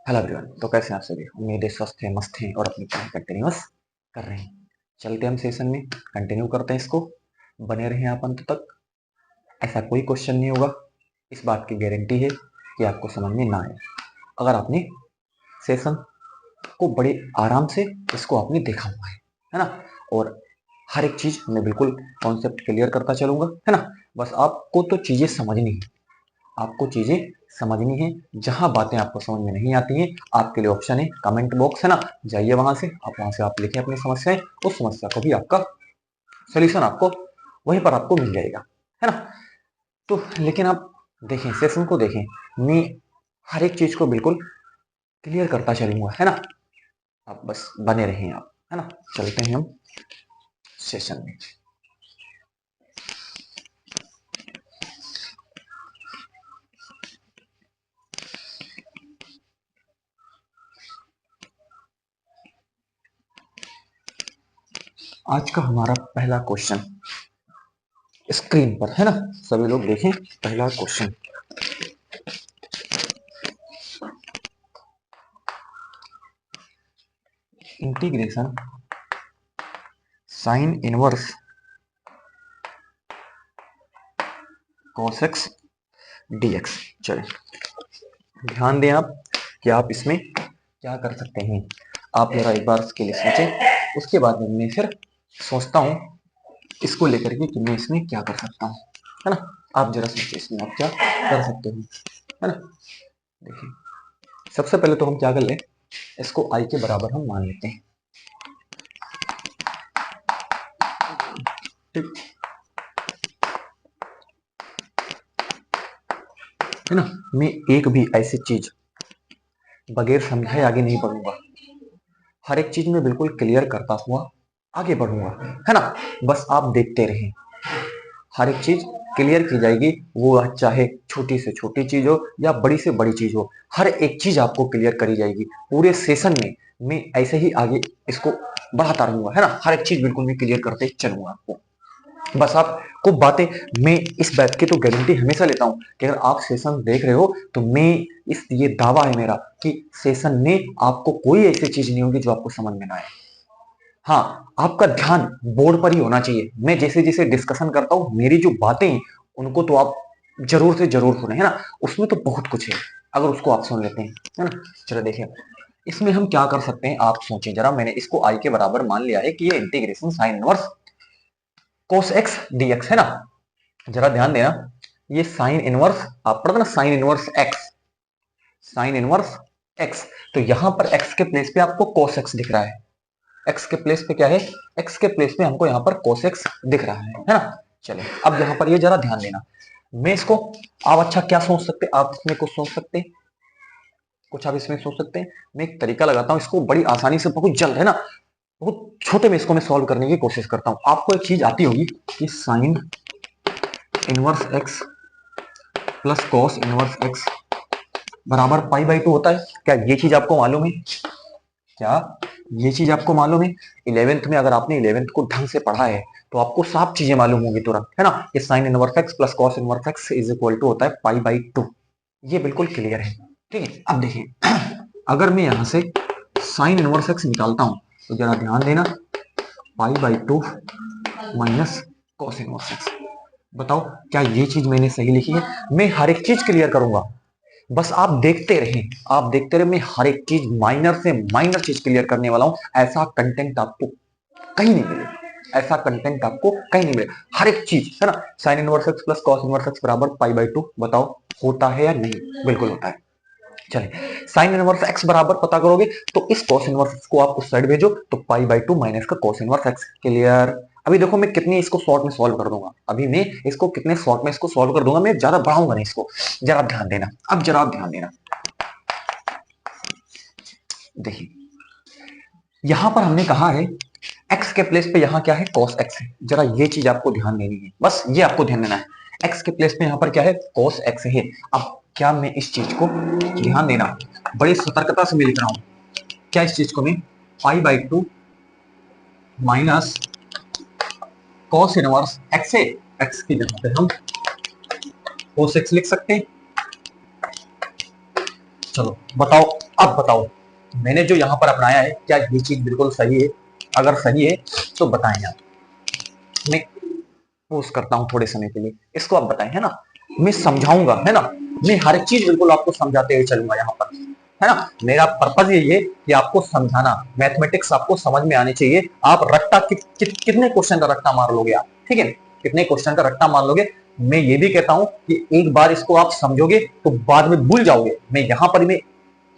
Hello everyone. तो कैसे हैं आप सभी? उम्मीद है स्वस्थ हैं, मस्त हैं और अपनी पढ़ाई कंटिन्यूअस कर रहे हैं। चलते हम सेशन में कंटिन्यू करते हैं इसको। बने रहें आप अंत तक। ऐसा कोई क्वेश्चन नहीं होगा, इस बात की गारंटी है कि आपको समझ में ना आए। अगर आपने सेशन को बड़े आराम से इसको आपने देखा हुआ है ना। और हर एक चीज मैं बिल्कुल कॉन्सेप्ट क्लियर करता चलूंगा, है ना। बस आपको तो चीजें समझनी है, आपको चीजें समझनी है। जहां बातें आपको समझ में नहीं आती हैं, आपके लिए ऑप्शन है कमेंट बॉक्स, है ना। जाइए वहां से आप लिखें अपनी समस्याएं। उस समस्या को भी आपका सोल्यूशन आपको वहीं पर आपको मिल जाएगा, है ना। तो लेकिन आप देखें, सेशन को देखें, मैं हर एक चीज को बिल्कुल क्लियर करता चलूंगा, है ना। आप बस बने रहें आप, है ना। चलते हैं हम सेशन में। आज का हमारा पहला क्वेश्चन स्क्रीन पर, है ना। सभी लोग देखें पहला question. Integration sine inverse cos x dx। चलिए ध्यान दें आप कि आप इसमें क्या कर सकते हैं। आप जरा एक बार इसके लिए सोचें, उसके बाद में मैं फिर सोचता हूँ इसको लेकर के कि मैं इसमें क्या कर सकता हूँ, है ना। आप जरा सोचिए इसमें आप क्या कर सकते हो, है ना। देखिए, सबसे पहले तो हम क्या कर लें, इसको i के बराबर हम मान लेते हैं, ठीक है ना। मैं एक भी ऐसी चीज बगैर समझाए आगे नहीं बढ़ूंगा। हर एक चीज में बिल्कुल क्लियर करता हुआ आगे बढ़ूंगा, है ना। बस आप देखते रहें, हर एक चीज क्लियर की जाएगी। वो चाहे छोटी से छोटी चीज हो या बड़ी से बड़ी चीज हो, हर एक चीज आपको क्लियर करी जाएगी पूरे सेशन में। मैं ऐसे ही आगे इसको बढ़ाता रहूंगा, है ना। हर एक चीज बिल्कुल मैं क्लियर करते चलूंगा आपको। बस आपको बातें, मैं इस बात की तो गारंटी हमेशा लेता हूं कि अगर आप सेशन देख रहे हो तो मैं इस ये दावा है मेरा कि सेशन में आपको कोई ऐसी चीज नहीं होगी जो आपको समझ में ना आए। हाँ, आपका ध्यान बोर्ड पर ही होना चाहिए। मैं जैसे जैसे डिस्कशन करता हूँ, मेरी जो बातें उनको तो आप जरूर से जरूर सुने, है ना। उसमें तो बहुत कुछ है, अगर उसको आप सुन लेते हैं, है ना। चलो देखिए, इसमें हम क्या कर सकते हैं, आप सोचें जरा। मैंने इसको आई के बराबर मान लिया है कि ये integration sine inverse cos x dx, है ना। जरा ध्यान देना, ये साइन इनवर्स आप पढ़ते ना, sine inverse x, sine inverse x। तो यहां पर x के प्लेस पे आपको cos x दिख रहा है। x के प्लेस पे क्या है, x के प्लेस पे हमको यहाँ पर cos x दिख रहा है ना। चलिए अब यहाँ पर ये जरा ध्यान देना। मैं इसको, आप अच्छा क्या सोच सकते, आप इसमें कुछ सोच सकते, कुछ आप इसमें सोच सकते हैं। मैं एक तरीका लगाता हूँ इसको बड़ी आसानी से, बहुत जल्द, है ना। बहुत छोटे में इसको मैं सॉल्व करने की कोशिश करता हूँ। आपको एक चीज आती होगी कि sine inverse x plus cos inverse x बराबर पाई बाई 2 होता है। क्या ये चीज आपको मालूम है? क्या ये चीज आपको मालूम है? 11th में अगर आपने 11th को ढंग से पढ़ा है तो आपको साफ चीजें मालूम होंगी तुरंत, है ना। ये sine inverse x plus cos inverse x is equal to होता है पाई बाई 2। ये बिल्कुल क्लियर है, ठीक है। अब देखिए, अगर मैं यहां से साइन इनवर्स एक्स निकालता हूं तो जरा ध्यान देना, pi by 2 minus cos inverse x. बताओ क्या ये चीज मैंने सही लिखी है? मैं हर एक चीज क्लियर करूंगा, बस आप देखते रहें, आप देखते रहे। मैं हर एक चीज माइनर से माइनर चीज क्लियर करने वाला हूं। ऐसा कंटेंट आपको कहीं नहीं मिलेगा, ऐसा कंटेंट आपको कहीं नहीं मिलेगा। हर एक चीज, है ना। Sign inverse x plus cos inverse x बराबर पाई बाई 2। बताओ होता है या नहीं? बिल्कुल होता है। चलिए, साइन इनवर्स एक्स बराबर पता करोगे तो इस कॉस इनवर्स एक्स को आप उस साइड भेजो तो पाई बाई 2 माइनस का कॉस इनवर्स एक्स। क्लियर? अभी देखो मैं कितनी इसको शॉर्ट में सॉल्व कर दूंगा, अभी मैं इसको कितने शॉर्ट में इसको सॉल्व कर दूंगा, मैं ज्यादा बढ़ाऊंगा नहीं इसको। जरा ध्यान देना, अब जरा ध्यान देना। देखिए, यहां पर हमने कहा है x के प्लेस पे यहां क्या है, cos x है। जरा ये चीज आपको ध्यान देनी है, बस ये आपको ध्यान देना है। x के प्लेस पे यहां पर क्या है, cos x है। अब क्या मैं इस चीज को, ध्यान देना, बड़ी सतर्कता से मैं लिख रहा हूं, क्या इस चीज को मैं pi by 2 minus cos inverse x है, x की जगह पे हम cos x लिख सकते हैं। चलो बताओ, अब बताओ मैंने जो यहाँ पर अपनाया है क्या ये चीज बिल्कुल सही है? अगर सही है तो बताएं आप। मैं पोस्ट करता हूँ थोड़े समय के लिए, इसको आप बताएं, है ना? मैं समझाऊंगा, है ना? मैं हर एक चीज बिल्कुल आपको समझाते हुए चलूंगा यहाँ पर, है ना? मेरा पर्पज यही है कि आपको समझाना, मैथमेटिक्स आपको समझ में आनी चाहिए। आप रट्टा कितने क्वेश्चन का रट्टा मार लोगे आप, ठीक है? कितने क्वेश्चन का रट्टा मार लोगे? मैं ये भी कहता हूं कि एक बार इसको आप समझोगे तो बाद में भूल जाओगे। मैं यहाँ पर मैं,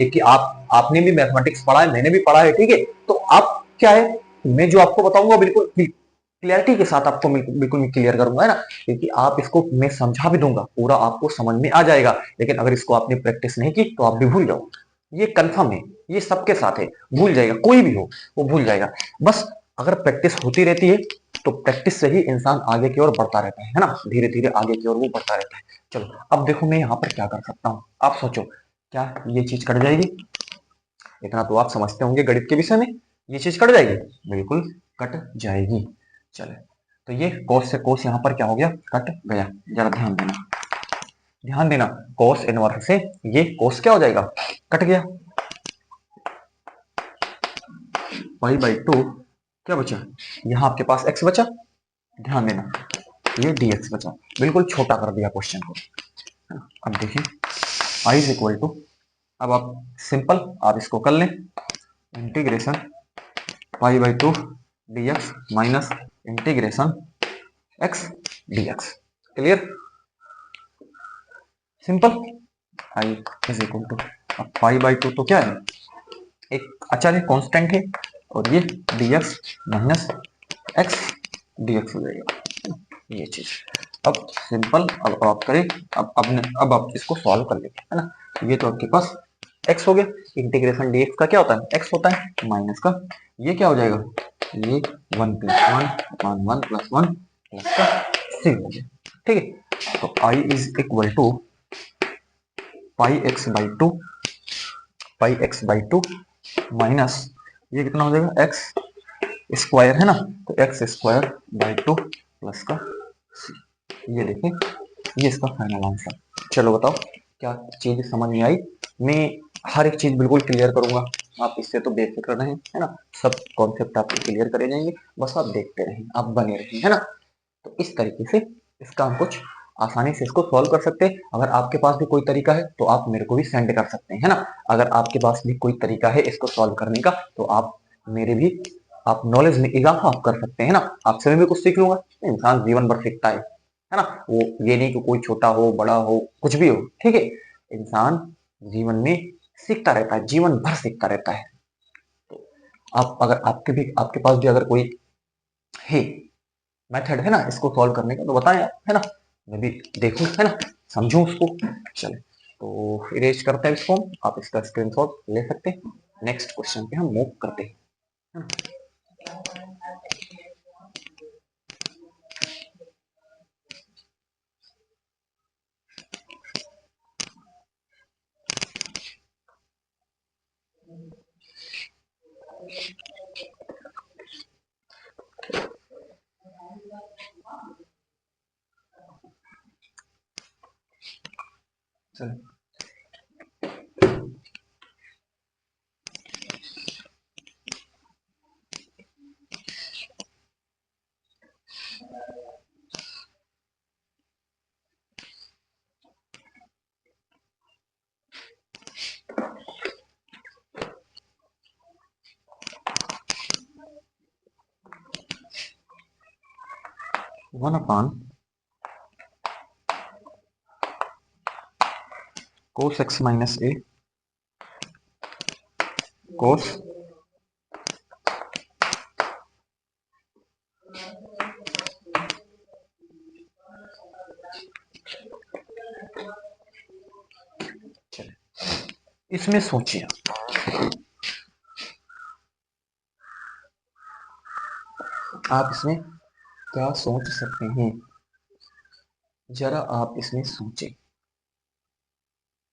क्योंकि आपने भी मैथमेटिक्स पढ़ा है, मैंने भी पढ़ा है, ठीक है? तो आप क्या है, मैं जो आपको बताऊंगा बिल्कुल क्लियरिटी के साथ आपको बिल्कुल मैं क्लियर करूंगा, है ना? क्योंकि आप इसको मैं समझा भी दूंगा, पूरा आपको समझ में आ जाएगा, लेकिन अगर इसको आपने प्रैक्टिस नहीं की तो आप भी भूल जाओगे। ये कंफर्म है, ये सबके साथ है, भूल जाएगा, कोई भी हो वो भूल जाएगा। बस अगर प्रैक्टिस होती रहती है तो प्रैक्टिस से ही इंसान आगे की ओर बढ़ता रहता है ना? धीरे धीरे आगे की ओर वो बढ़ता रहता है। चलो अब देखो मैं यहाँ पर क्या कर सकता हूँ, आप सोचो, क्या ये चीज कट जाएगी? इतना तो आप समझते होंगे गणित के विषय में, ये चीज कट जाएगी, बिल्कुल कट जाएगी। चले, तो ये कोस से कोस यहाँ पर क्या हो गया, कट गया। जरा ध्यान देना, ध्यान देना, कोस इनवर्स से ये कोस क्या हो जाएगा, कट गया। पाई बाई टू क्या बचा, यहाँ आपके पास x बचा, ध्यान देना, ये dx बचा। बिल्कुल छोटा कर दिया क्वेश्चन को। अब देखिए i इज इक्वल टू, अब आप सिंपल आप इसको कर लें, integration pi by two d x minus integration x d x. Clear, simple. I is equal to, अब पाई बाई टू तो क्या है, एक अचर है, कांस्टेंट है, और ये D x minus x d x हो जाएगा, ये चीज। अब सिंपल, अब आप करें, अब आप इसको सॉल्व कर लेंगे, है ना? ये तो आपके पास x हो गया, इंटीग्रेशन dx का क्या होता है, x होता है, माइनस का ये क्या हो जाएगा, ये 1 प्लस 1 1 प्लस 1 प्लस का c हो गया, ठीक है? तो i is equal to pi x by two, pi x by two minus ये कितना हो जाएगा, एक्स स्क्वायर, है ना? तो x square by two plus का c, ये देखिए, ये इसका फाइनल आंसर। चलो बताओ क्या चीज समझ में आई? मैं हर एक चीज बिल्कुल क्लियर करूंगा, आप इससे तो बेफिक्र रहें, है ना? सब कॉन्सेप्ट आपके क्लियर करे जाएंगे, बस आप देखते रहें, आप बने रहें, है ना? तो इस तरीके से इसका हम कुछ आसानी से इसको सॉल्व कर सकते हैं। अगर आपके पास भी कोई तरीका है तो आप मेरे को भी सेंड कर सकते हैं, है ना? अगर आपके पास भी कोई तरीका है इसको सॉल्व करने का तो आप मेरे भी, आप नॉलेज में इजाफा आप कर सकते हैं ना? आपसे मैं भी कुछ सीख लूंगा। इंसान जीवन भर सीखता है ना? वो ये नहीं कि कोई छोटा हो बड़ा हो कुछ भी हो, ठीक है? इंसान जीवन में सीखता रहता है, जीवन भर सीखता रहता है। तो आप अगर आपके पास भी अगर कोई है मेथड, है ना, इसको सॉल्व करने का, तो बताएं आप, है ना? मैं भी देखूं, है ना, समझूं उसको। चले, तो इरेज करते हैं इसको, आप इसका स्क्रीनशॉट ले सकते हैं। नेक्स्ट क्वेश्चन पे हम मूव करते हैं, है ना? चलो, 1 अपॉन cos x माइनस ए cos चले, इसमें सोचिए आप इसमें क्या सोच सकते हैं, जरा आप इसमें सोचें,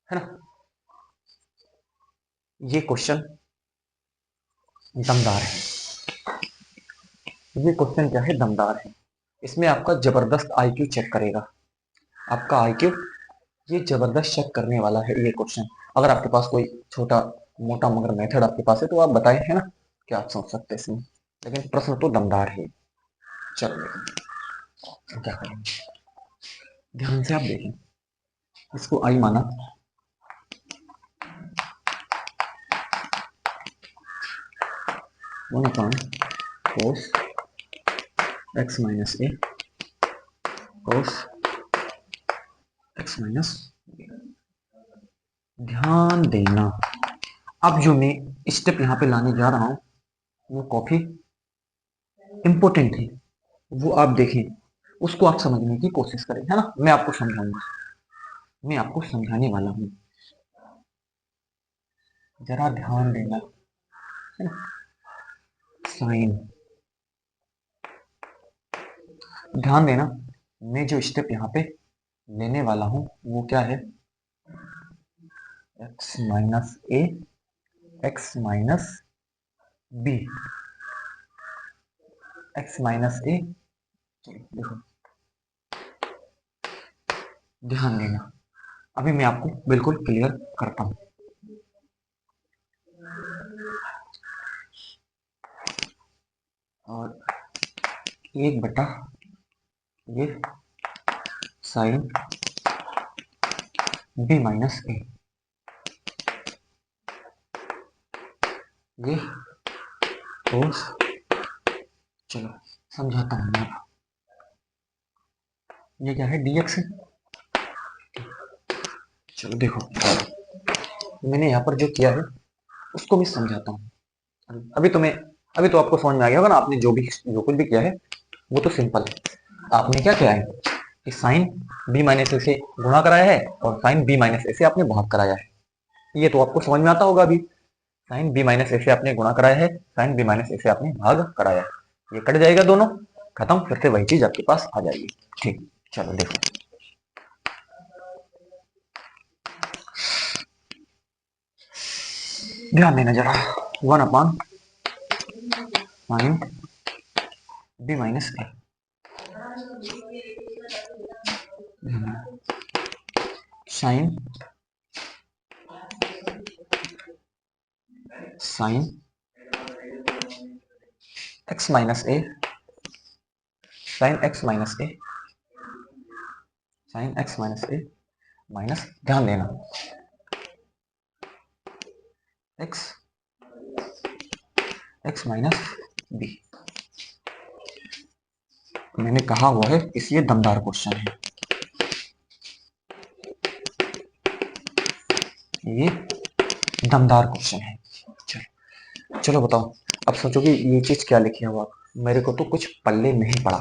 है ना? ये क्वेश्चन दमदार है, ये क्वेश्चन क्या है, दमदार है। इसमें आपका जबरदस्त आईक्यू चेक करेगा, आपका आईक्यू ये जबरदस्त चेक करने वाला है ये क्वेश्चन। अगर आपके पास कोई छोटा मोटा मगर मेथड आपके पास है तो आप बताएं, है ना, क्या आप सोच सकते हैं इसमें। लेकिन प्रश्न तो दमदार है। चलो क्या करेंगे, ध्यान से आप देखें। इसको आई माना, 1/cos x माइनस ए cos x माइनस। ध्यान देना, अब जो मैं स्टेप यहाँ पे लाने जा रहा हूँ वो काफी इंपॉर्टेंट है, वो आप देखें, उसको आप समझने की कोशिश करें, है ना। मैं आपको समझाऊंगा, मैं आपको समझाने वाला हूँ, जरा ध्यान देना, है ना। साइन, ध्यान देना, मैं जो स्टेप यहाँ पे लेने वाला हूँ वो क्या है, x minus a x minus b, x minus a. देखो ध्यान देना, अभी मैं आपको बिल्कुल क्लियर करता हूँ। और 1 बटा ये साइन बी माइनस ए, ये कोस, चलो समझाता हूँ मैं। ये क्या है, dx है। चलो देखो, मैंने यहाँ पर जो किया है उसको मैं समझाता हूँ। अभी तो आपको समझ में आ गया होगा ना, आपने जो कुछ भी किया है वो तो सिंपल है। आपने क्या किया है कि साइन बी माइनस ए से गुणा कराया है और साइन बी माइनस ए से आपने भाग कराया है। ये तो आपको समझ में आता होगा। अभी साइन बी माइनस ए से आपने गुणा कराया है, साइन बी माइनस ए से आपने भाग कराया है, ये कट जाएगा दोनों, खत्म, फिर से वही चीज आपके पास आ जाएगी। ठीक, चलो देखो, ध्यान देना जरा। 1/साइन B minus A, sign sign x minus A, sign x minus A, sign x minus a minus, ध्यान देना, एक्स एक्स माइनस बी। मैंने कहा हुआ है इसलिए दमदार क्वेश्चन है ये, दमदार क्वेश्चन है। चलो चलो बताओ, अब सोचो कि ये चीज क्या लिखी है, आप, मेरे को तो कुछ पल्ले नहीं पड़ा,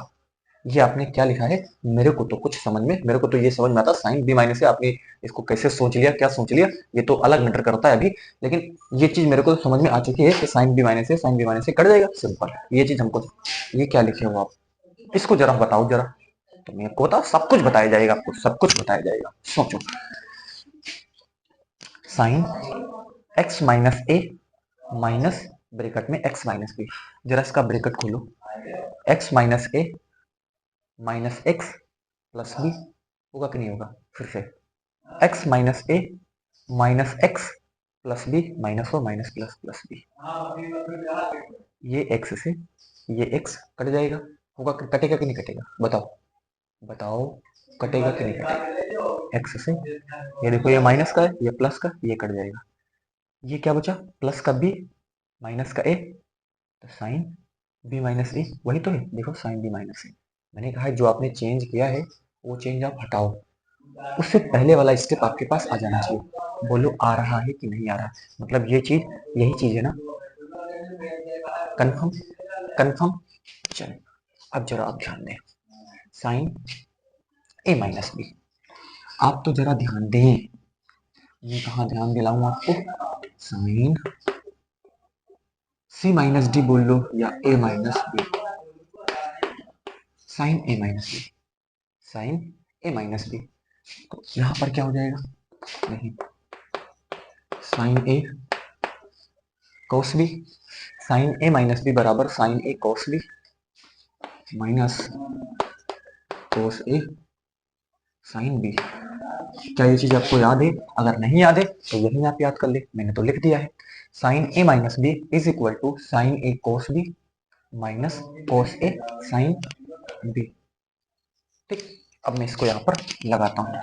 ये आपने क्या लिखा है, मेरे को तो कुछ समझ में, मेरे को तो ये समझ में आता साइन बी माइनस से आपने इसको कैसे सोच लिया, क्या सोच लिया, ये तो अलग मैटर करता है अभी। लेकिन ये चीज मेरे को तो समझ में आ चुकी है कि साइन बी माइनस से साइन बी माइनस से कट जाएगा, सिंपल, ये चीज हमको। ये क्या लिखे हो आप, इसको जरा बताओ जरा, तो मेरे को बता, सब कुछ बताया जाएगा आपको, सब कुछ बताया जाएगा। सोचो, sine x minus a minus bracket में एक्स माइनस बी, जरा इसका ब्रैकेट खोलो, x minus a minus x plus b, होगा कि नहीं होगा, फिर से x minus a minus x plus b minus o minus plus plus b, ये एक्स से ये एक्स कट जाएगा, होगा कटेगा कि नहीं कटेगा, बताओ बताओ, कटेगा कि नहीं कटेगा, एक्स से, ये देखो ये माइनस का है, ये प्लस का, ये कट जाएगा, ये क्या बचा, प्लस का बी माइनस का ए, तो साइन बी माइनस ए वही तो है, देखो साइन बी माइनस ए। मैंने कहा है जो आपने चेंज किया है वो चेंज आप हटाओ, उससे पहले वाला स्टेप आपके पास आ जाना चाहिए। बोलो आ रहा है कि नहीं आ रहा, मतलब ये चीज, यही चीज है ना, कंफर्म कंफर्म। चलो अब जरा आप ध्यान दें, साइन ए माइनस बी, आप तो जरा ध्यान दें, मैं कहा ध्यान दिलाऊं आपको, साइन सी माइनस डी बोल लो या ए minus B, sign A minus B, sign A minus B, तो यहां पर क्या हो जाएगा, नहीं, sign A cos B, sign A minus B बराबर sign A cos B minus cos A sine B, क्या ये चीज आपको याद है? अगर नहीं याद है तो यही आप याद कर ले, मैंने तो लिख दिया है। Sine A minus B is equal to sine A cos B minus cos A sine B. ठीक, अब मैं इसको यहाँ पर लगाता हूँ,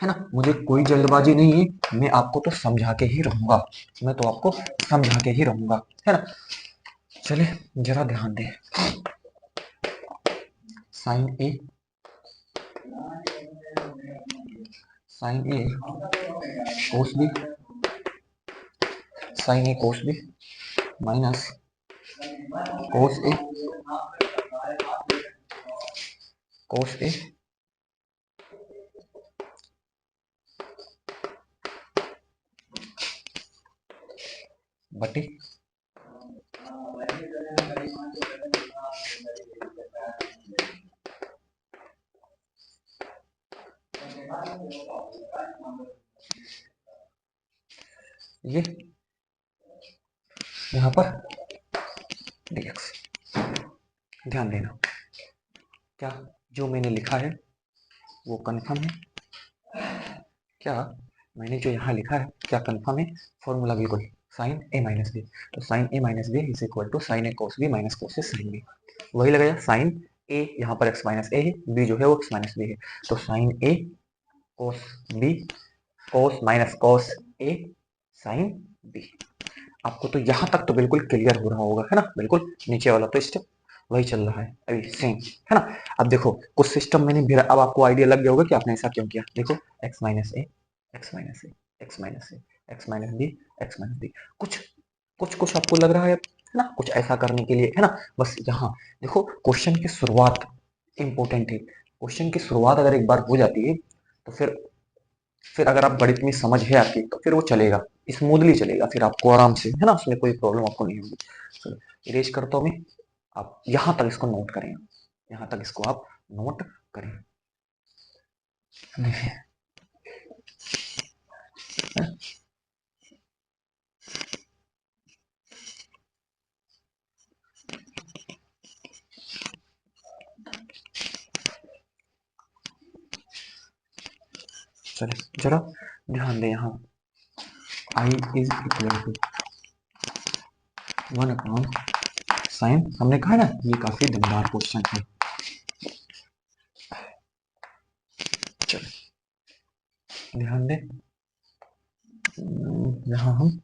है ना। मुझे कोई जल्दबाजी नहीं है, मैं आपको तो समझा के ही रहूंगा, मैं तो आपको समझा के ही रहूंगा, है ना। चले जरा ध्यान दें। Sign A cos B sign A cos B minus cos ए बटे ये यहाँ पर dx। ध्यान देना, क्या जो मैंने लिखा है वो कंफर्म है? क्या मैंने जो यहाँ लिखा है क्या कंफर्म है? फॉर्मूला बिल्कुल साइन ए माइनस बी, तो sine A minus B is equal to sine A cos B minus cos A sine B. वही लगाया, साइन ए यहाँ पर एक्स माइनस ए है, बी जो है वो एक्स माइनस बी है, तो sine A cos B cos minus cos A sine B. आपको तो यहाँ तक तो बिल्कुल क्लियर हो रहा होगा, है ना। बिल्कुल नीचे वाला तो स्टेप वही चल रहा है अभी सेम, है ना। अब देखो कुछ सिस्टम मैंने भी, अब आपको आइडिया लग गया होगा कि आपने ऐसा क्यों किया। देखो x minus a x minus a x minus a x minus b x minus b, कुछ कुछ कुछ आपको लग रहा है ना, कुछ ऐसा करने के लिए, है ना। बस यहाँ देखो क्वेश्चन की शुरुआत इंपॉर्टेंट है, क्वेश्चन की शुरुआत अगर एक बार हो जाती है तो फिर अगर आप गणित में समझ है आपकी तो फिर वो चलेगा, स्मूथली चलेगा, फिर आपको आराम से, है ना, उसमें कोई प्रॉब्लम आपको नहीं होगी। चलो इरेज करता हूँ मैं, आप यहाँ तक इसको नोट करें, यहाँ तक इसको आप नोट करें। देखिए चले जरा ध्यान दें, यहाँ I is equal to 1 upon sine, हमने कहा ना ये काफी दमदार क्वेश्चन है। चलो ध्यान दें, यहाँ हम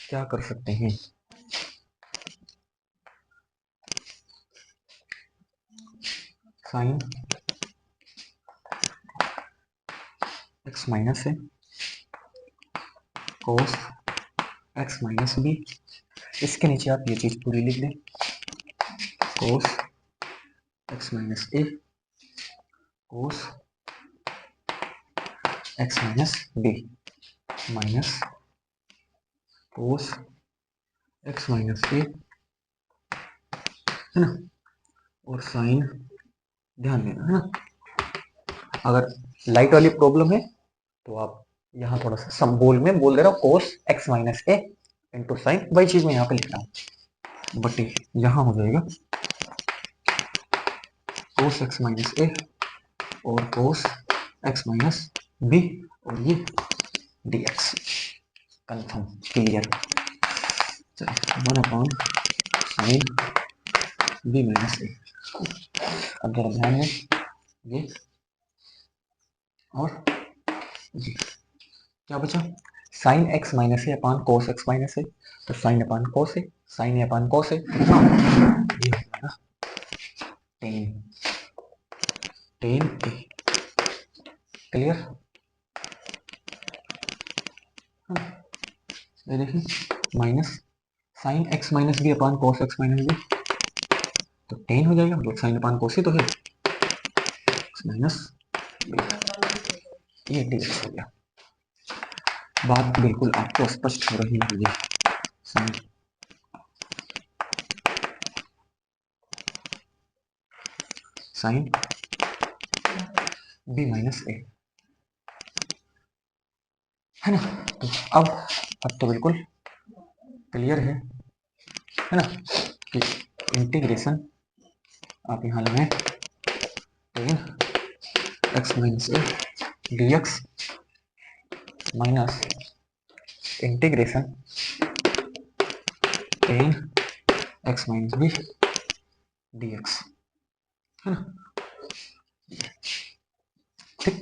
क्या कर सकते हैं, साइन एक्स माइनस है कोस एक्स माइनस बी, इसके नीचे आप ये चीज पूरी लिख दें, cos x minus a cos x minus b minus cos x minus a, है ना, और साइन, ध्यान देना, है ना। अगर लाइट वाली प्रॉब्लम है तो आप यहाँ थोड़ा सा संबोल में बोल दे रहा हूँ, कोस एक्स माइनस ए इंटू साइन, वही चीज मैं यहाँ पे लिख रहा हूँ, बट यहाँ हो जाएगा कोस एक्स माइनस ए और कोस एक्स माइनस बी, और ये dx। Confirm, clear. चलिए 1 अपॉन साइन बी माइनस ए। अब जरा ध्यान है ये और जी, क्या बचा, साइन एक्स माइनस ए अपान कोस एक्स माइनस ए, तो sign upon cos A, sign ए अपान कोस ए, ये हो जाएगा टेन टेन ए। क्लियर, ये देखिए minus sine x minus b upon cos x minus B, तो टेन हो जाएगा, मतलब साइन अपान कोस ही तो है, एक्स माइनस बी, ये dx हो गया। बात बिल्कुल आपको स्पष्ट हो रही होगी, sign sine B minus a, है ना। तो अब तो बिल्कुल क्लियर है ना, कि इंटीग्रेशन आप यहाँ लगाएं tan x minus a d x minus integration tan x minus b d x, है ना। ठीक,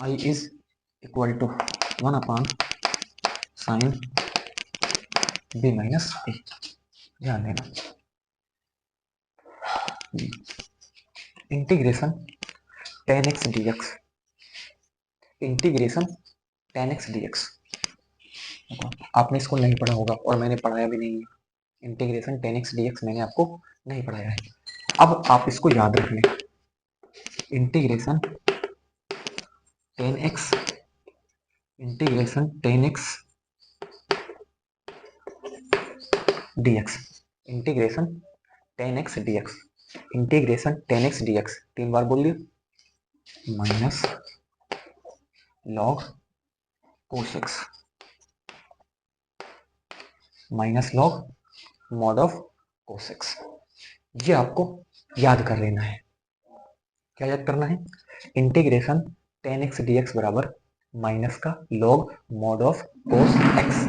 I is equal to 1/sin b minus a. ध्यान देना, integration tan x d x, integration tan x d x, आपने इसको नहीं पढ़ा होगा और मैंने पढ़ाया भी नहीं है। Integration tan x d x मैंने आपको नहीं पढ़ाया है। अब आप इसको याद रख लें, integration tan x, integration tan x d x, integration tan x d x, integration tan x d x 3 बार बोल लिया, minus log cos x, minus log mod of cos x. ये आपको याद कर लेना है। क्या याद करना है? Integration tan x d x बराबर माइनस का log mod of cos x,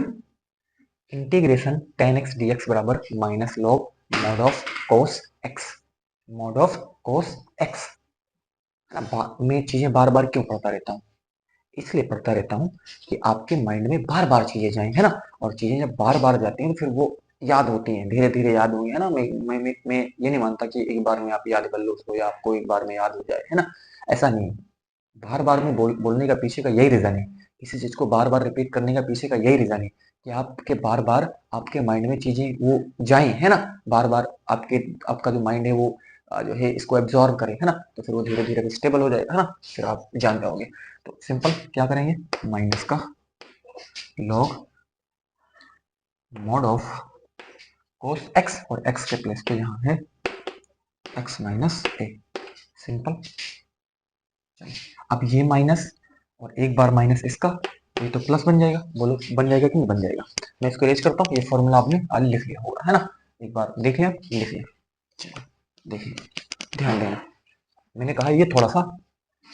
integration tan x d x बराबर minus log mod of cos x, mod of cos x. मैं चीजें बार बार क्यों पढ़ता रहता हूँ? इसलिए पढ़ता रहता हूँ कि आपके माइंड में बार बार चीजें जाएं, है ना। और चीजें जब बार बार जाती हैं तो फिर वो याद होती हैं, धीरे धीरे याद होंगी, है ना। मैं ये नहीं मानता कि एक बार में आप याद कर लो उसको या आपको एक बार में याद हो जाए, है ना। ऐसा नहीं है। बार बार में बोलने का पीछे का यही रीजन है, किसी चीज को बार बार रिपीट करने का पीछे का यही रीजन है कि आपके बार बार आपके माइंड में चीजें वो जाएं, है ना। बार बार आपका जो माइंड है वो जो है इसको एब्जॉर्ब करे, है ना। तो फिर वो धीरे धीरे स्टेबल हो जाएगा, है ना। फिर आप जान जाओगे। तो सिंपल क्या करेंगे, माइनस का log mod of cos x और एक्स के प्लेस पे यहाँ है एक्स माइनस ए। सिंपल। अब ये माइनस और एक बार माइनस इसका, ये तो प्लस बन जाएगा। बोलो बन जाएगा कि नहीं बन जाएगा? मैं इसको इरेज करता हूँ। ये फॉर्मूला आपने आज लिख लिया होगा, है ना। एक बार देख लिया, लिख लिया। चलो देखिए, ध्यान देना, मैंने कहा ये थोड़ा सा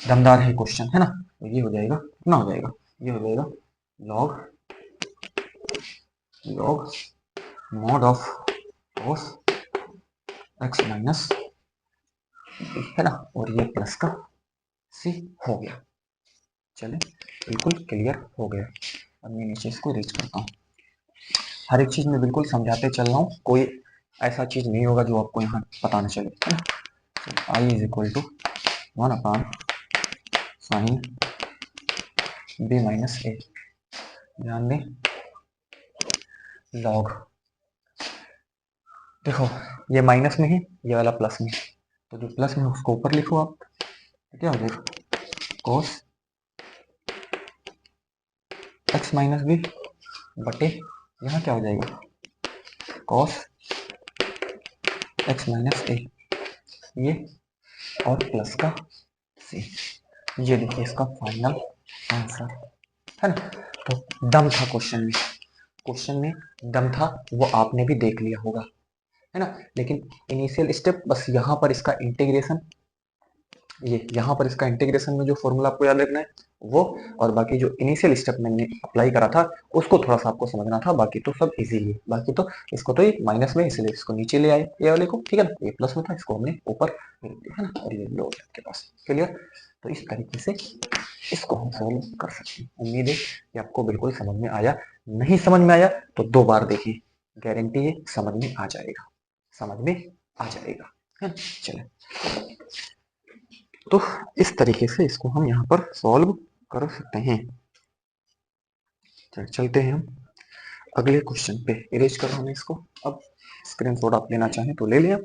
दमदार है क्वेश्चन, है ना। तो ये हो जाएगा, कितना हो जाएगा, ये हो जाएगा log log mod of cos x minus, है ना। और ये प्लस का सी हो गया। चले, बिल्कुल क्लियर हो गया। अब मैं नीचे इसको रीच करता हूँ। हर एक चीज में बिल्कुल समझाते चल रहा हूँ, कोई ऐसा चीज नहीं होगा जो आपको यहाँ पता न चले, है ना। I is equal to 1/sin b minus a. ध्यान दें, लॉग, देखो ये माइनस में है, ये वाला प्लस में है, तो जो प्लस में उसको ऊपर लिखो आप, तो क्या हो जाएगा कोस एक्स माइनस बी बटे यहाँ क्या हो जाएगा कॉस एक्स माइनस ए, ये और प्लस का सी। ये देखिए इसका फाइनल आंसर, है ना। तो दम था क्वेश्चन में, क्वेश्चन में दम था, वो आपने भी देख लिया होगा, है ना। लेकिन इनिशियल स्टेप बस यहाँ पर इसका इंटीग्रेशन, ये यहाँ पर इसका इंटीग्रेशन में जो फॉर्मूला आपको याद रखना है वो, और बाकी जो इनिशियल स्टेप मैंने अप्लाई करा था उसको थोड़ा सा आपको समझना था। बाकी तो सब इजी है। बाकी तो इसको तो ये माइनस में, इसलिए इसको नीचे ले आए ये वाले को, ठीक है ना। ये प्लस में था, इसको हमने ऊपर ले लिया, है ना। और ये लो आपके पास क्लियर। तो इस तरीके से इसको हम सॉल्व कर सकते हैं। उम्मीद है कि आपको बिल्कुल समझ में आया। नहीं समझ में आया तो 2 बार देखिए, गारंटी है समझ में आ जाएगा, समझ में आ जाएगा, है ना। चले, तो इस तरीके से इसको हम यहाँ पर सॉल्व कर सकते हैं। चलते हैं हम अगले क्वेश्चन पे। इरेज करो हमें इसको। अब स्क्रीनशॉट आप लेना चाहें तो ले लिया।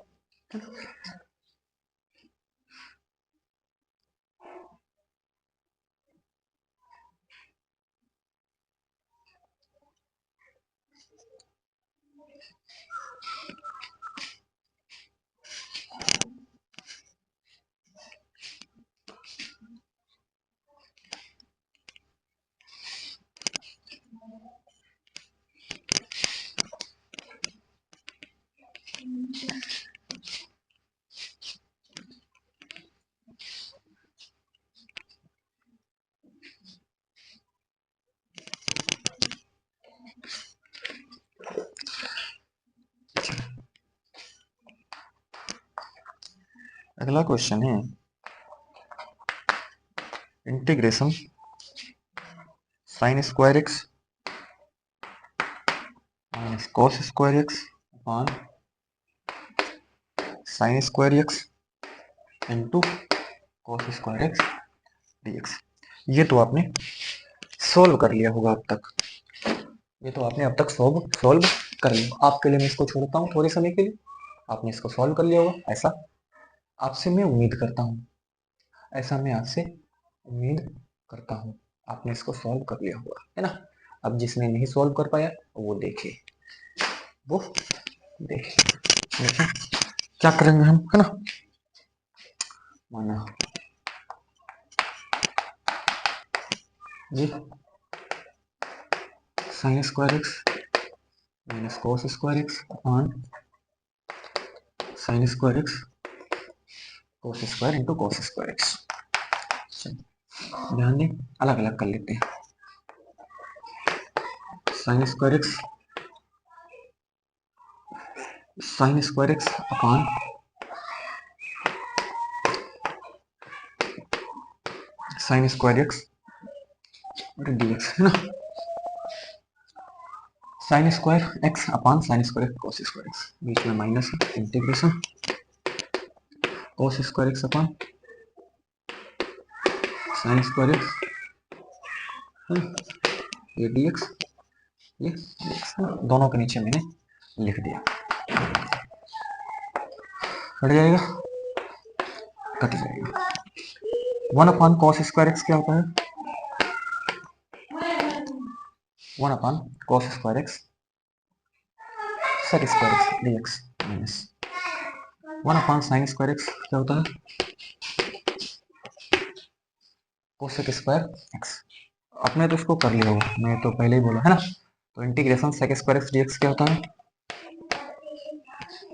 अगला क्वेश्चन है integration sine square x minus cos square x upon sine square x into cos square x d x. ये तो आपने सॉल्व कर लिया होगा अब तक, ये तो आपने अब तक सॉल्व कर लिया। आपके लिए मैं इसको छोड़ता हूँ थोड़े समय के लिए, आपने इसको सॉल्व कर लिया होगा, ऐसा आपसे मैं उम्मीद करता हूँ, ऐसा मैं आपसे उम्मीद करता हूँ। आपने इसको सॉल्व कर लिया होगा, है ना। अब जिसने नहीं सॉल्व कर पाया वो देखे, वो देखे। देखिए क्या करेंगे हम, है ना। माना जी sine square x minus cos square x upon sine square x cos square into cos square x. ध्यान दें, अलग अलग कर लेते हैं। Sine square x upon sine square x d x, है ना। Sine square x upon sine square cos square x, बीच में minus integration cos square x upon sine square x ये डीएक्स, ये dx, दोनों के नीचे मैंने लिख दिया। कट जाएगा, कट जाएगा। 1 अपॉन कॉस स्क्वायर एक्स क्या होता है, 1 upon cos square x sec square x d x minus 1 upon sine square x क्या होता है, कोसेक स्क्वायर एक्स। आपने तो इसको कर लिया होगा, मैं तो पहले ही बोला है ना। तो integration sec square x d x क्या होता है,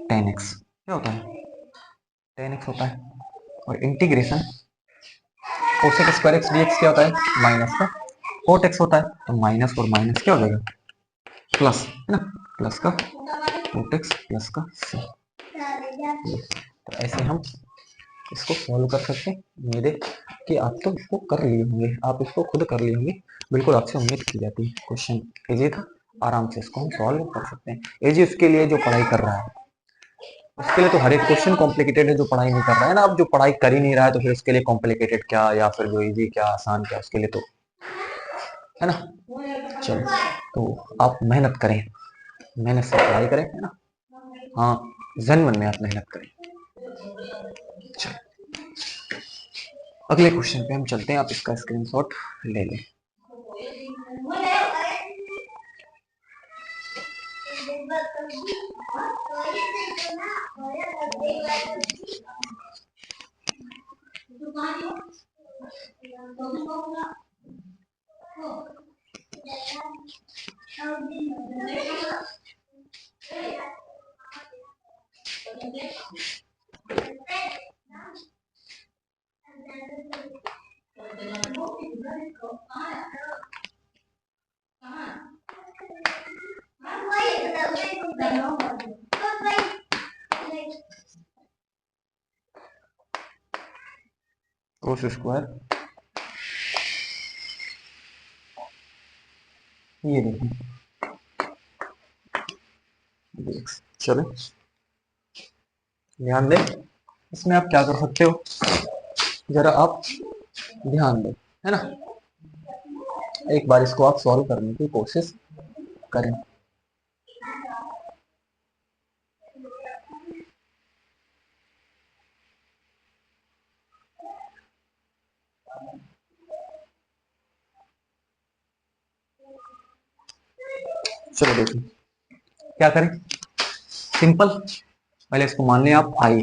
टेन एक्स क्या होता है, टेन एक्स होता है। और integration cosec square x d x क्या होता है, माइनस का कोट एक्स होता है। तो माइनस और माइनस क्या हो जाएगा, प्लस, है ना। प्लस का कोट एक्स प्लस का सी। तो ऐसे हम इसको सॉल्व कर सकते हैं। उम्मीद है कि आप तो इसको कर लिए होंगे, आप इसको खुद कर लिए होंगे, बिल्कुल आपसे उम्मीद की जाती है। क्वेश्चन इजी था, आराम से इसको हम सॉल्व कर सकते हैं। इजी उसके लिए जो पढ़ाई कर रहा है, उसके लिए तो हर एक क्वेश्चन कॉम्प्लिकेटेड है। जो पढ़ाई नहीं कर रहा है ना, अब जो पढ़ाई कर ही नहीं रहा है तो फिर उसके लिए कॉम्प्लिकेटेड क्या, या फिर जो इजी क्या आसान क्या, उसके लिए तो, है ना। चलो तो आप मेहनत करें, मेहनत से पढ़ाई करें, है ना। हाँ, जन मन में आप मेहनत करें। चलो अगले क्वेश्चन पे हम चलते हैं, आप इसका स्क्रीनशॉट ले लें। कोस स्क्वायर, ये देखिए चलो ध्यान दें, इसमें आप क्या कर सकते हो, जरा आप ध्यान दें, है ना। एक बार इसको आप सॉल्व करने की कोशिश करें। चलो देखिए क्या करें, सिंपल, पहले इसको मान लें आप आई,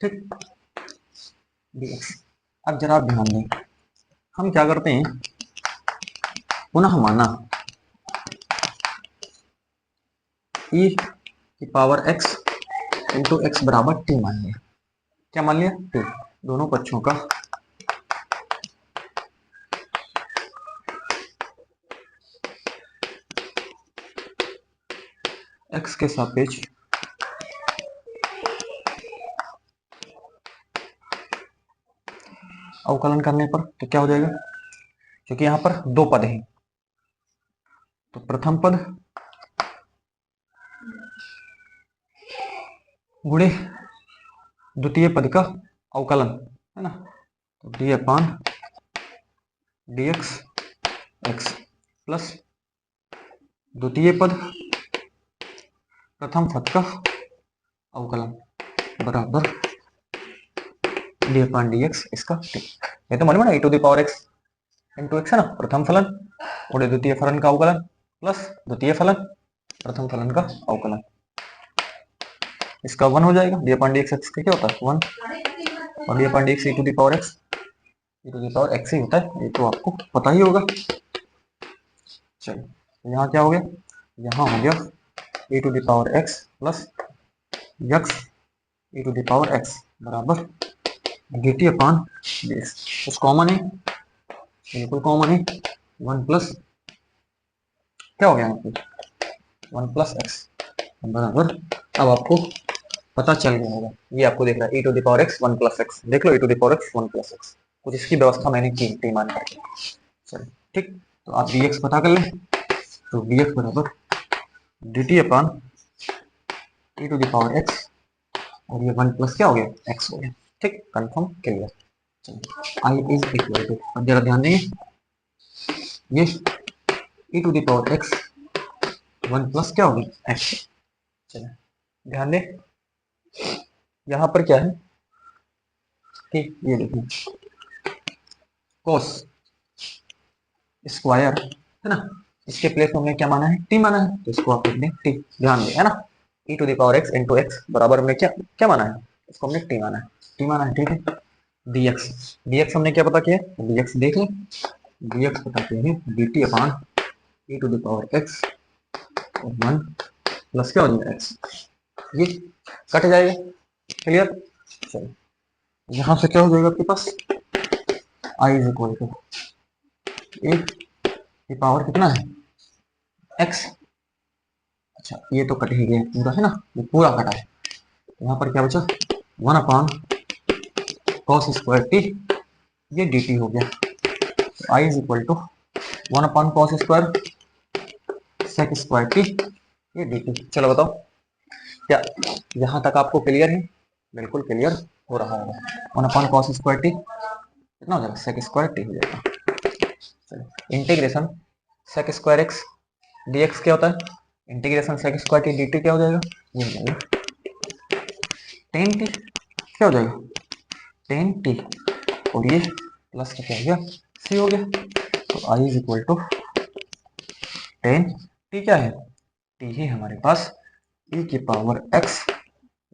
ठीक, dx। अब जरा आप ध्यान दें, हम क्या करते हैं, पुनः माना e की पावर x इंटू एक्स बराबर 2 मान लिया। क्या मान लिया, 2। दोनों पक्षों का x के सापेक्ष अवकलन करने पर तो क्या हो जाएगा, क्योंकि यहां पर दो पद हैं, तो प्रथम पद गुणे द्वितीय पद का अवकलन है ना, तो d upon d x x plus द्वितीय पद प्रथम पद का अवकलन बराबर डी अपान डी एक्स इसका टी। ये तो मालूम है ना, e to the power x into x है ना, प्रथम फलन और द्वितीय फलन का अवकलन प्लस द्वितीय फलन प्रथम फलन का अवकलन, इसका 1 हो जाएगा। D upon d x x का क्या होता है 1 और d upon d x e to the power x ही होता है, ये तो आपको पता ही होगा। चलिए यहाँ क्या हो गया, यहाँ हो गया e to the power x plus x e to the power x बराबर d t upon d x, कुछ कॉमन है, बिल्कुल कॉमन है, 1 प्लस क्या हो गया यहाँ पे 1 प्लस एक्स बराबर, अब आपको पता चल गया होगा, ये आपको देख रहा है e to the power x 1 plus x, देख लो e to the power x 1 plus x, कुछ इसकी व्यवस्था मैंने की टी मान करके। चलिए ठीक, तो आप dx पता कर लें, तो dx बराबर dt upon e to the power x और ये 1 प्लस क्या हो गया x हो गया। ठीक, कंफर्म क्लियर। चलिए i इज इक्वल टू, अब जरा ध्यान देंगे, ये e to the power x 1 plus क्या होगी x। चलिए ध्यान दें, यहाँ पर क्या है, ठीक ये देखिए कोस स्क्वायर है ना, इसके प्लेस में हमने क्या माना है टी माना है, तो इसको आप लिख दें टी, ध्यान दें है ना, e to the power x into x बराबर हमने क्या क्या माना है, इसको हमने टी माना है, टी माना है। ठीक है, dx हमने क्या पता किया है, dx देख लें, dx पता किया है dt upon e to the power x और 1 प्लस क्या हो जाएगा x, ये कट जाएगा। क्लियर, चलिए यहाँ से क्या हो जाएगा आपके पास i इज इक्वल टू ए की पावर कितना है x, अच्छा ये तो कट ही गया पूरा है ना, ये पूरा कटा है, यहाँ पर क्या बचा 1 अपान कॉस स्क्वायर टी, ये डी टी हो गया, तो I is equal to 1 upon cos square sec square t, ये डी टी। चलो बताओ क्या यहाँ तक आपको क्लियर है, बिल्कुल क्लियर हो रहा होगा, 1 अपान कॉस स्क्वायर टी कितना हो जाएगा सेक स्क्वायर टी हो जाएगा। चलो integration sec square x d x क्या होता है, integration sec square t d t क्या हो जाएगा, ये हो जाएगा टेन टी, क्या हो जाएगा टेन टी, और ये प्लस का क्या हो गया सी हो गया, तो I is equal to tan t, क्या है टी ही हमारे पास e की पावर x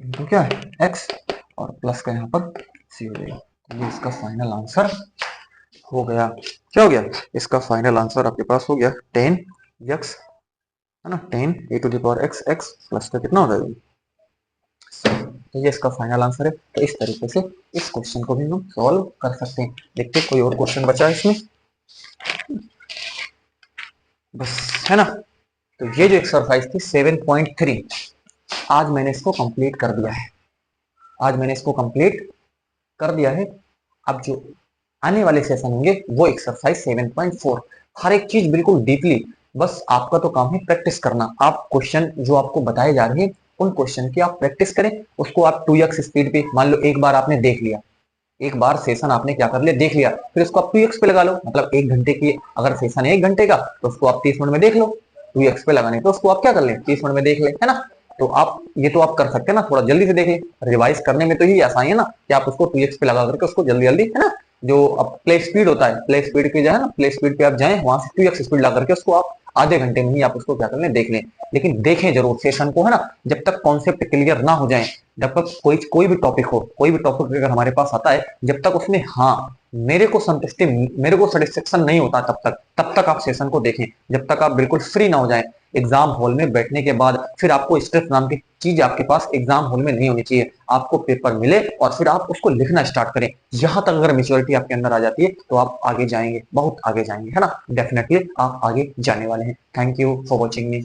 इंटू क्या है x और प्लस का यहाँ पर सी हो जाएगा, तो ये इसका फाइनल आंसर हो गया। क्या हो गया, इसका फाइनल आंसर आपके पास हो गया 10x है ना, 10 e to the power x x plus का कितना हो जाएगा, तो ये इसका फाइनल आंसर है। तो इस तरीके से इस क्वेश्चन को भी हम सॉल्व कर सकते हैं। देखते कोई और क्वेश्चन बचा है इसमें, बस है ना। तो ये जो एक्सरसाइज थी 7.3, आज मैंने इसको कंप्लीट कर दिया है, अब जो आने वाले सेशन होंगे वो एक्सरसाइज 7.4, हर एक चीज बिल्कुल डीपली, बस आपका तो काम है प्रैक्टिस करना। आप क्वेश्चन जो आपको बताए जा रहे हैं उन क्वेश्चन की आप प्रैक्टिस करें, उसको आप 2x स्पीड पे, मान लो एक बार आपने देख लिया, एक बार सेशन आपने क्या कर लिया देख लिया, फिर उसको आप 2x पे लगा लो, मतलब 1 घंटे की अगर सेशन है 1 घंटे का तो उसको आप 30 मिनट में देख लो, 2x पे लगाने तो उसको आप क्या कर ले 30 मिनट में देख ले, है ना। तो आप ये तो आप कर सकते हैं ना, थोड़ा जल्दी से देख ले, रिवाइज करने में तो यही आसानी है ना कि आप उसको 2x पे लगा करके उसको जल्दी जल्दी, है ना, जो अब प्ले स्पीड होता है, प्ले स्पीड की जो है ना, प्ले स्पीड पे आप जाएं, वहां से 2x स्पीड लगा करके उसको आप आधे घंटे में ही आप उसको क्या कर लें देख लें, लेकिन देखें जरूर सेशन को, है ना, जब तक कॉन्सेप्ट क्लियर ना हो जाए, जब तक कोई भी टॉपिक हो, कोई भी टॉपिक अगर हमारे पास आता है, जब तक उसमें हाँ मेरे को सेटिस्फेक्शन नहीं होता, तब तक आप सेशन को देखें, जब तक आप बिल्कुल फ्री ना हो जाएं। एग्जाम हॉल में बैठने के बाद फिर आपको स्ट्रेस नाम की चीज आपके पास एग्जाम हॉल में नहीं होनी चाहिए, आपको पेपर मिले और फिर आप उसको लिखना स्टार्ट करें। यहां तक अगर मेच्योरिटी आपके अंदर आ जाती है तो आप आगे जाएंगे, बहुत आगे जाएंगे, है ना, डेफिनेटली आप आगे जाने वाले हैं। Thank you for watching me.